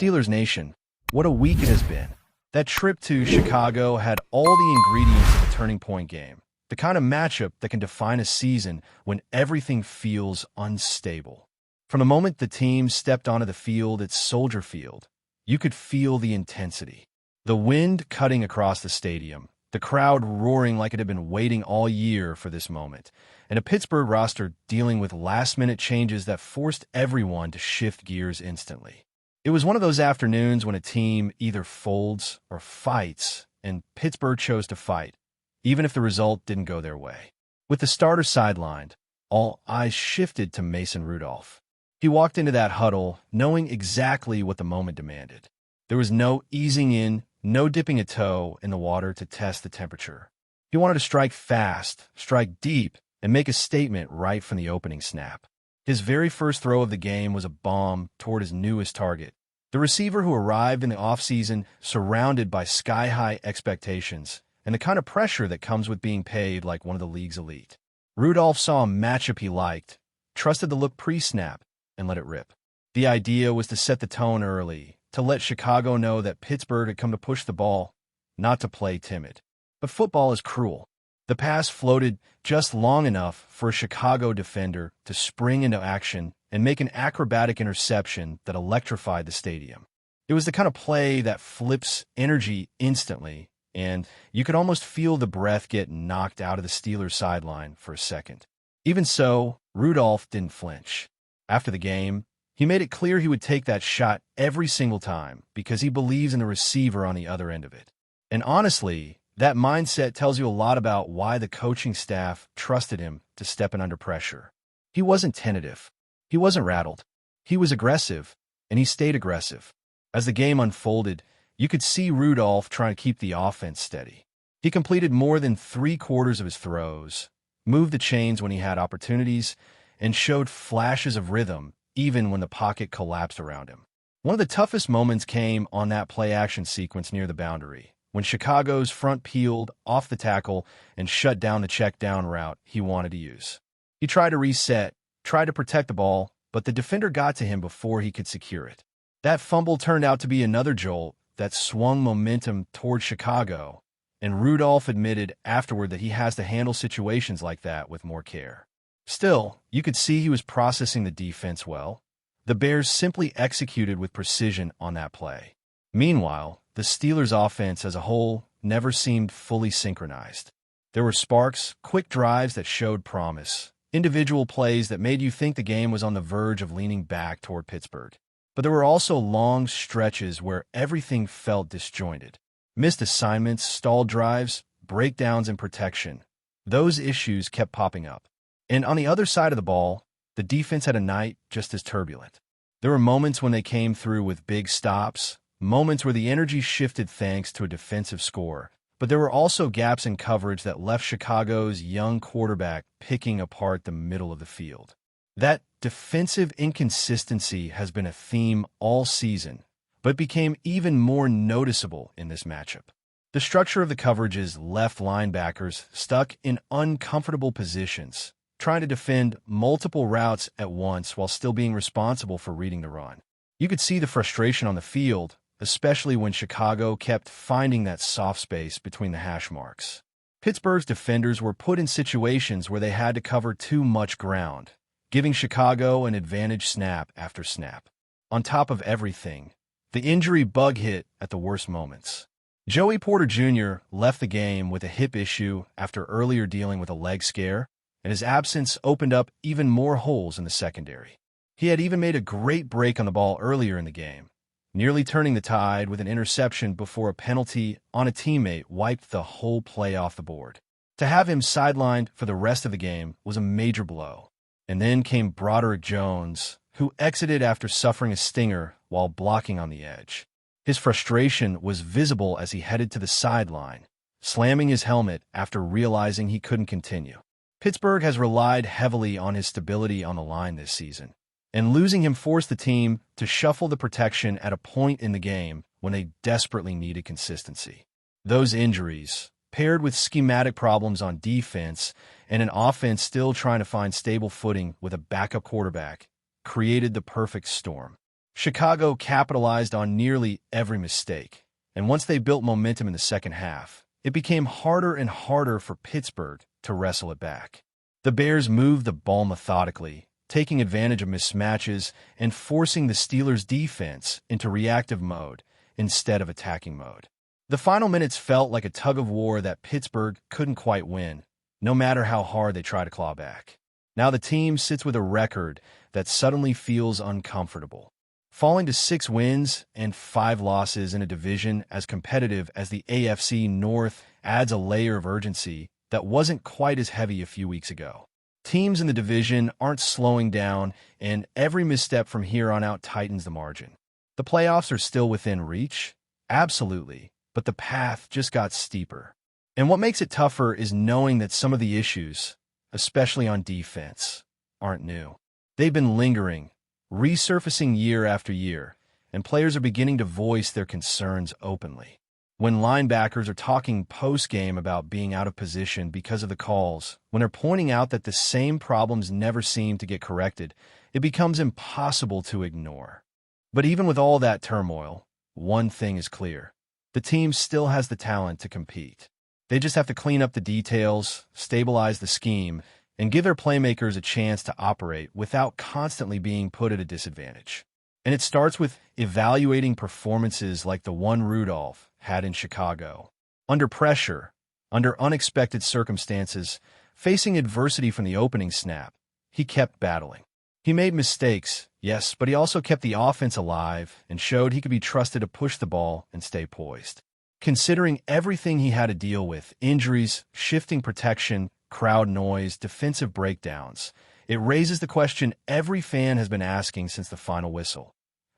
Steelers Nation, what a week it has been. That trip to Chicago had all the ingredients of a turning point game, the kind of matchup that can define a season when everything feels unstable. From the moment the team stepped onto the field at Soldier Field, you could feel the intensity. The wind cutting across the stadium, the crowd roaring like it had been waiting all year for this moment, and a Pittsburgh roster dealing with last-minute changes that forced everyone to shift gears instantly. It was one of those afternoons when a team either folds or fights, and Pittsburgh chose to fight, even if the result didn't go their way. With the starter sidelined, all eyes shifted to Mason Rudolph. He walked into that huddle knowing exactly what the moment demanded. There was no easing in, no dipping a toe in the water to test the temperature. He wanted to strike fast, strike deep, and make a statement right from the opening snap. His very first throw of the game was a bomb toward his newest target, the receiver who arrived in the offseason surrounded by sky-high expectations and the kind of pressure that comes with being paid like one of the league's elite. Rudolph saw a matchup he liked, trusted the look pre-snap, and let it rip. The idea was to set the tone early, to let Chicago know that Pittsburgh had come to push the ball, not to play timid. But football is cruel. The pass floated just long enough for a Chicago defender to spring into action and make an acrobatic interception that electrified the stadium. It was the kind of play that flips energy instantly, and you could almost feel the breath get knocked out of the Steelers sideline for a second. Even so, Rudolph didn't flinch. After the game, he made it clear he would take that shot every single time because he believes in the receiver on the other end of it. And honestly, that mindset tells you a lot about why the coaching staff trusted him to step in under pressure. He wasn't tentative. He wasn't rattled. He was aggressive, and he stayed aggressive. As the game unfolded, you could see Rudolph trying to keep the offense steady. He completed more than 3/4 of his throws, moved the chains when he had opportunities, and showed flashes of rhythm even when the pocket collapsed around him. One of the toughest moments came on that play-action sequence near the boundary, when Chicago's front peeled off the tackle and shut down the check-down route he wanted to use. He tried to reset, tried to protect the ball, but the defender got to him before he could secure it. That fumble turned out to be another jolt that swung momentum toward Chicago, and Rudolph admitted afterward that he has to handle situations like that with more care. Still, you could see he was processing the defense well. The Bears simply executed with precision on that play. Meanwhile, the Steelers' offense as a whole never seemed fully synchronized. There were sparks, quick drives that showed promise, individual plays that made you think the game was on the verge of leaning back toward Pittsburgh. But there were also long stretches where everything felt disjointed. Missed assignments, stalled drives, breakdowns in protection. Those issues kept popping up. And on the other side of the ball, the defense had a night just as turbulent. There were moments when they came through with big stops, moments where the energy shifted thanks to a defensive score, but there were also gaps in coverage that left Chicago's young quarterback picking apart the middle of the field. That defensive inconsistency has been a theme all season, but became even more noticeable in this matchup. The structure of the coverages left linebackers stuck in uncomfortable positions, trying to defend multiple routes at once while still being responsible for reading the run. You could see the frustration on the field, especially when Chicago kept finding that soft space between the hash marks. Pittsburgh's defenders were put in situations where they had to cover too much ground, giving Chicago an advantage snap after snap. On top of everything, the injury bug hit at the worst moments. Joey Porter Jr. left the game with a hip issue after earlier dealing with a leg scare, and his absence opened up even more holes in the secondary. He had even made a great break on the ball earlier in the game, nearly turning the tide with an interception before a penalty on a teammate wiped the whole play off the board. To have him sidelined for the rest of the game was a major blow. And then came Broderick Jones, who exited after suffering a stinger while blocking on the edge. His frustration was visible as he headed to the sideline, slamming his helmet after realizing he couldn't continue. Pittsburgh has relied heavily on his stability on the line this season, and losing him forced the team to shuffle the protection at a point in the game when they desperately needed consistency. Those injuries, paired with schematic problems on defense and an offense still trying to find stable footing with a backup quarterback, created the perfect storm. Chicago capitalized on nearly every mistake, and once they built momentum in the second half, it became harder and harder for Pittsburgh to wrestle it back. The Bears moved the ball methodically, taking advantage of mismatches and forcing the Steelers' defense into reactive mode instead of attacking mode. The final minutes felt like a tug-of-war that Pittsburgh couldn't quite win, no matter how hard they try to claw back. Now the team sits with a record that suddenly feels uncomfortable, falling to 6 wins and 5 losses in a division as competitive as the AFC North adds a layer of urgency that wasn't quite as heavy a few weeks ago. Teams in the division aren't slowing down, and every misstep from here on out tightens the margin. The playoffs are still within reach? Absolutely, but the path just got steeper. And what makes it tougher is knowing that some of the issues, especially on defense, aren't new. They've been lingering, resurfacing year after year, and players are beginning to voice their concerns openly. When linebackers are talking post-game about being out of position because of the calls, when they're pointing out that the same problems never seem to get corrected, it becomes impossible to ignore. But even with all that turmoil, one thing is clear. The team still has the talent to compete. They just have to clean up the details, stabilize the scheme, and give their playmakers a chance to operate without constantly being put at a disadvantage. And it starts with evaluating performances like the one Rudolph had in Chicago. Under pressure, under unexpected circumstances, facing adversity from the opening snap, he kept battling. He made mistakes, yes, but he also kept the offense alive and showed he could be trusted to push the ball and stay poised. Considering everything he had to deal with, injuries, shifting protection, crowd noise, defensive breakdowns, it raises the question every fan has been asking since the final whistle.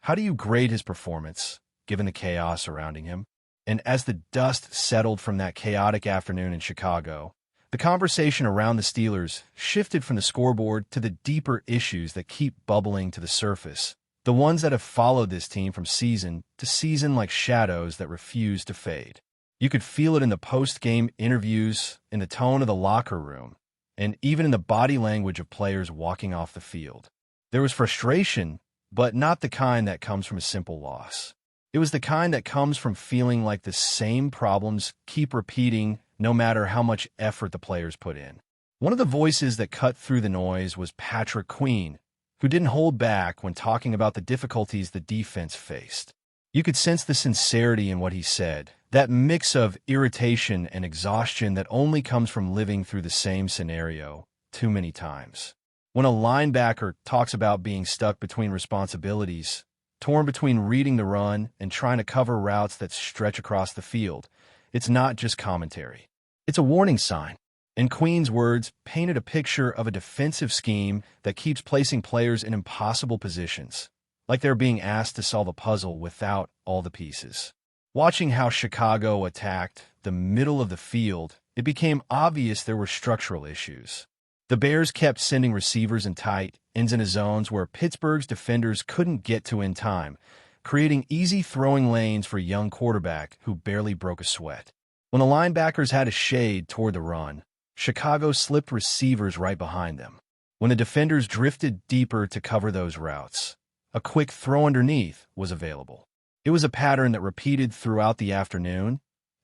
How do you grade his performance, given the chaos surrounding him? And as the dust settled from that chaotic afternoon in Chicago, the conversation around the Steelers shifted from the scoreboard to the deeper issues that keep bubbling to the surface, the ones that have followed this team from season to season like shadows that refuse to fade. You could feel it in the post-game interviews, in the tone of the locker room, and even in the body language of players walking off the field. There was frustration, but not the kind that comes from a simple loss. It was the kind that comes from feeling like the same problems keep repeating no matter how much effort the players put in. One of the voices that cut through the noise was Patrick Queen, who didn't hold back when talking about the difficulties the defense faced. You could sense the sincerity in what he said, that mix of irritation and exhaustion that only comes from living through the same scenario too many times. When a linebacker talks about being stuck between responsibilities, torn between reading the run and trying to cover routes that stretch across the field, it's not just commentary. It's a warning sign. And Queen's words painted a picture of a defensive scheme that keeps placing players in impossible positions, like they're being asked to solve a puzzle without all the pieces. Watching how Chicago attacked the middle of the field, it became obvious there were structural issues. The Bears kept sending receivers in tight, ends-into zones where Pittsburgh's defenders couldn't get to in time, creating easy throwing lanes for a young quarterback who barely broke a sweat. When the linebackers had a shade toward the run, Chicago slipped receivers right behind them. When the defenders drifted deeper to cover those routes, a quick throw underneath was available. It was a pattern that repeated throughout the afternoon,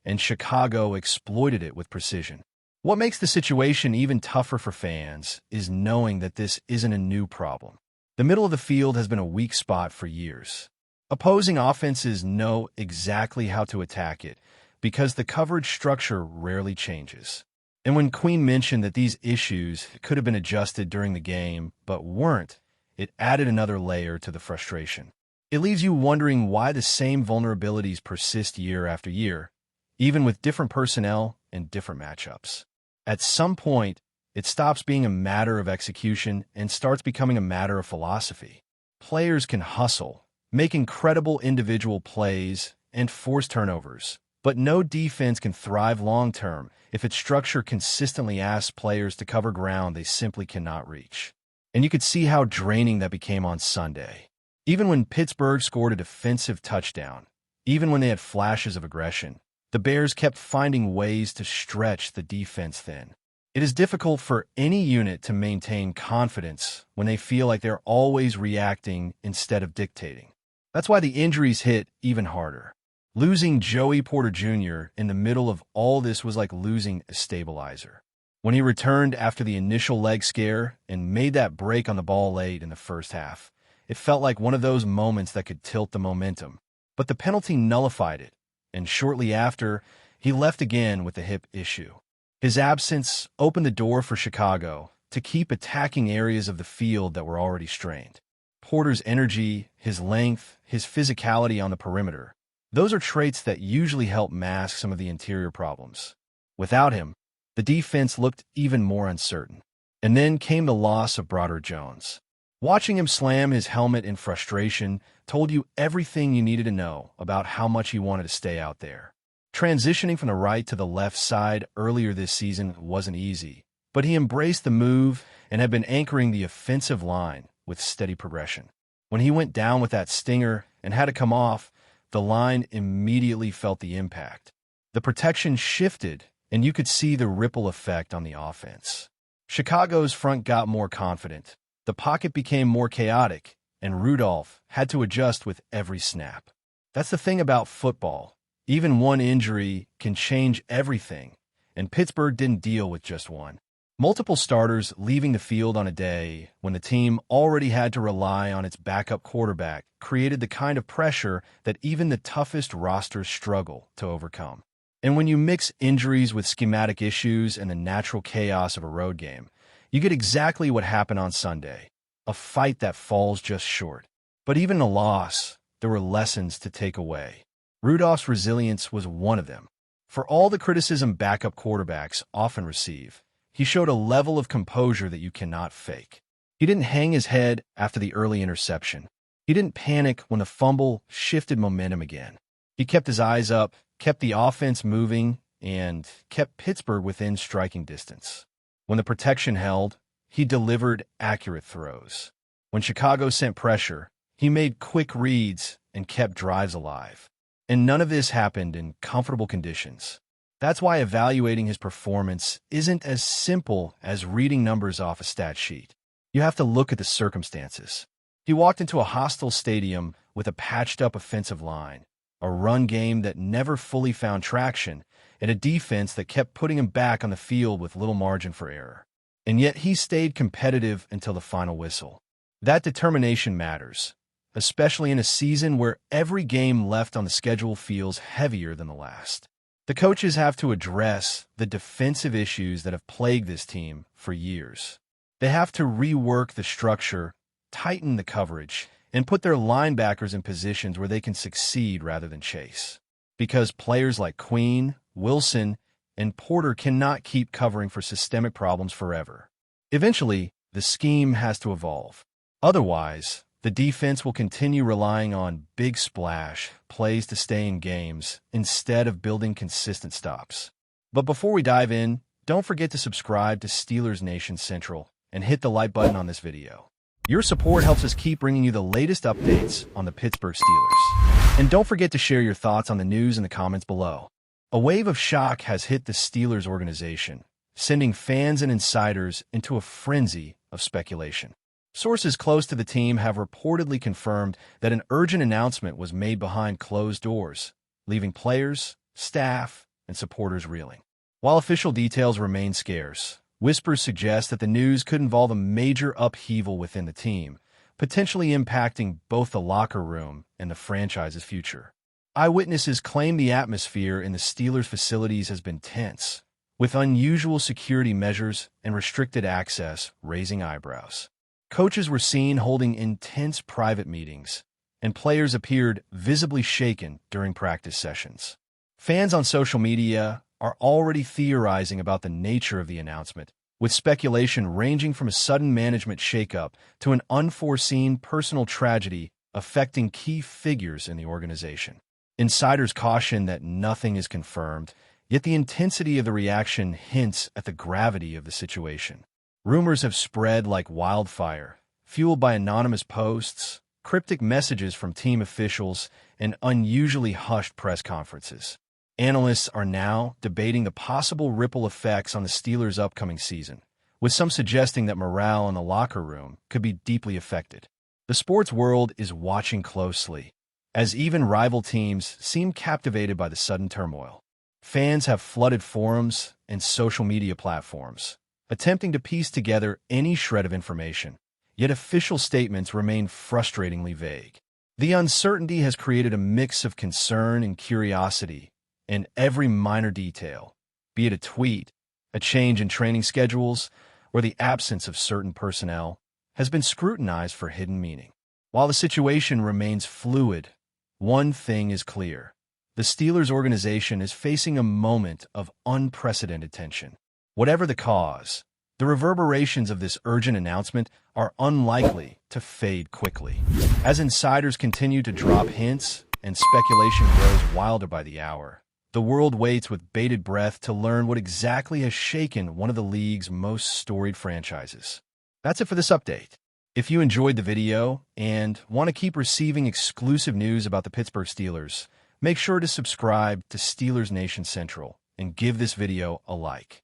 and Chicago exploited it with precision. What makes the situation even tougher for fans is knowing that this isn't a new problem. The middle of the field has been a weak spot for years. Opposing offenses know exactly how to attack it because the coverage structure rarely changes. And when Queen mentioned that these issues could have been adjusted during the game but weren't, it added another layer to the frustration. It leaves you wondering why the same vulnerabilities persist year after year, even with different personnel and different matchups. At some point, it stops being a matter of execution and starts becoming a matter of philosophy. Players can hustle, make incredible individual plays, and force turnovers, but no defense can thrive long-term if its structure consistently asks players to cover ground they simply cannot reach. And you could see how draining that became on Sunday. Even when Pittsburgh scored a defensive touchdown, even when they had flashes of aggression, the Bears kept finding ways to stretch the defense thin. It is difficult for any unit to maintain confidence when they feel like they're always reacting instead of dictating. That's why the injuries hit even harder. Losing Joey Porter Jr. in the middle of all this was like losing a stabilizer. When he returned after the initial leg scare and made that break on the ball late in the first half, it felt like one of those moments that could tilt the momentum. But the penalty nullified it, and shortly after, he left again with a hip issue. His absence opened the door for Chicago to keep attacking areas of the field that were already strained. Porter's energy, his length, his physicality on the perimeter, those are traits that usually help mask some of the interior problems. Without him, the defense looked even more uncertain. And then came the loss of Broderick Jones. Watching him slam his helmet in frustration told you everything you needed to know about how much he wanted to stay out there. Transitioning from the right to the left side earlier this season wasn't easy, but he embraced the move and had been anchoring the offensive line with steady progression. When he went down with that stinger and had to come off, the line immediately felt the impact. The protection shifted, and you could see the ripple effect on the offense. Chicago's front got more confident. The pocket became more chaotic, and Rudolph had to adjust with every snap. That's the thing about football. Even one injury can change everything, and Pittsburgh didn't deal with just one. Multiple starters leaving the field on a day when the team already had to rely on its backup quarterback created the kind of pressure that even the toughest rosters struggle to overcome. And when you mix injuries with schematic issues and the natural chaos of a road game, you get exactly what happened on Sunday, a fight that falls just short. But even in a loss, there were lessons to take away. Rudolph's resilience was one of them. For all the criticism backup quarterbacks often receive, he showed a level of composure that you cannot fake. He didn't hang his head after the early interception. He didn't panic when the fumble shifted momentum again. He kept his eyes up, kept the offense moving, and kept Pittsburgh within striking distance. When the protection held, he delivered accurate throws. When Chicago sent pressure, he made quick reads and kept drives alive. And none of this happened in comfortable conditions. That's why evaluating his performance isn't as simple as reading numbers off a stat sheet. You have to look at the circumstances. He walked into a hostile stadium with a patched-up offensive line, a run game that never fully found traction, and a defense that kept putting him back on the field with little margin for error. And yet he stayed competitive until the final whistle. That determination matters, especially in a season where every game left on the schedule feels heavier than the last. The coaches have to address the defensive issues that have plagued this team for years. They have to rework the structure, tighten the coverage, and put their linebackers in positions where they can succeed rather than chase. Because players like Queen, Wilson, and Porter cannot keep covering for systemic problems forever. Eventually, the scheme has to evolve. Otherwise, the defense will continue relying on big splash plays to stay in games instead of building consistent stops. But before we dive in, don't forget to subscribe to Steelers Nation Central and hit the like button on this video. Your support helps us keep bringing you the latest updates on the Pittsburgh Steelers. And don't forget to share your thoughts on the news in the comments below. A wave of shock has hit the Steelers organization, sending fans and insiders into a frenzy of speculation. Sources close to the team have reportedly confirmed that an urgent announcement was made behind closed doors, leaving players, staff, and supporters reeling. While official details remain scarce, whispers suggest that the news could involve a major upheaval within the team, potentially impacting both the locker room and the franchise's future. Eyewitnesses claim the atmosphere in the Steelers' facilities has been tense, with unusual security measures and restricted access raising eyebrows. Coaches were seen holding intense private meetings, and players appeared visibly shaken during practice sessions. Fans on social media are already theorizing about the nature of the announcement, with speculation ranging from a sudden management shakeup to an unforeseen personal tragedy affecting key figures in the organization. Insiders caution that nothing is confirmed, yet the intensity of the reaction hints at the gravity of the situation. Rumors have spread like wildfire, fueled by anonymous posts, cryptic messages from team officials, and unusually hushed press conferences. Analysts are now debating the possible ripple effects on the Steelers' upcoming season, with some suggesting that morale in the locker room could be deeply affected. The sports world is watching closely, as even rival teams seem captivated by the sudden turmoil. Fans have flooded forums and social media platforms, attempting to piece together any shred of information, yet official statements remain frustratingly vague. The uncertainty has created a mix of concern and curiosity in every minor detail, be it a tweet, a change in training schedules, or the absence of certain personnel, has been scrutinized for hidden meaning. While the situation remains fluid, one thing is clear. The Steelers organization is facing a moment of unprecedented tension. Whatever the cause, the reverberations of this urgent announcement are unlikely to fade quickly. As insiders continue to drop hints and speculation grows wilder by the hour, the world waits with bated breath to learn what exactly has shaken one of the league's most storied franchises. That's it for this update. If you enjoyed the video and want to keep receiving exclusive news about the Pittsburgh Steelers, make sure to subscribe to Steelers Nation Central and give this video a like.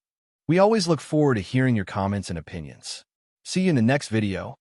We always look forward to hearing your comments and opinions. See you in the next video.